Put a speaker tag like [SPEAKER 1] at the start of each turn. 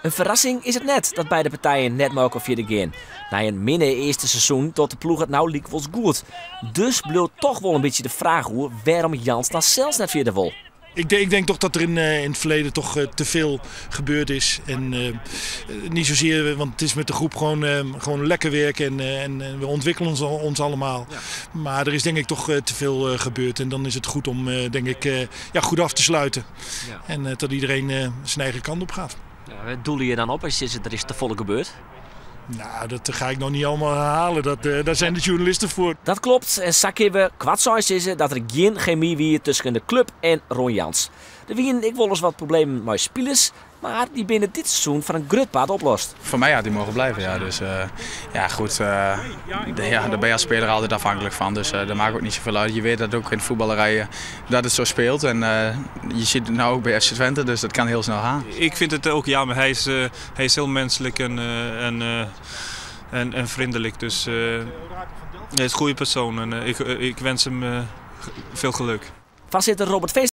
[SPEAKER 1] Een verrassing is het net dat beide partijen net mogen via de gaan. Na een minder eerste seizoen tot de ploeg het nou liek was goed. Dus bleef toch wel een beetje de vraag hoe waarom Jans dan zelfs net via de wol.
[SPEAKER 2] Ik denk toch dat er in het verleden toch te veel gebeurd is. En niet zozeer, want het is met de groep gewoon lekker werken en we ontwikkelen ons allemaal. Ja. Maar er is denk ik toch te veel gebeurd. En dan is het goed om denk ik goed af te sluiten. Ja. En dat iedereen zijn eigen kant op gaat.
[SPEAKER 1] Ja, doel je dan op als er is te volle gebeurd?
[SPEAKER 2] Nou, dat ga ik nog niet allemaal herhalen. Daar zijn de journalisten voor.
[SPEAKER 1] Dat klopt. En zakken we kwartsoins is dat er geen chemie wie tussen de club en Ron Jans. Er waren ik wel eens wat problemen met spelers, maar die binnen dit seizoen van een grutpaard oplost.
[SPEAKER 3] Voor mij had die mogen blijven, ja. Dus goed, daar ben je als speler altijd afhankelijk van. Dus dat maakt ook niet zoveel uit. Je weet dat ook in voetballerij dat het zo speelt. En je ziet het nou ook bij FC Twente, dus dat kan heel snel gaan.
[SPEAKER 4] Ik vind het ook, ja, maar hij is heel menselijk en vriendelijk. Dus hij is een goede persoon en ik wens hem veel geluk.
[SPEAKER 1] Voorzitter Robert Vis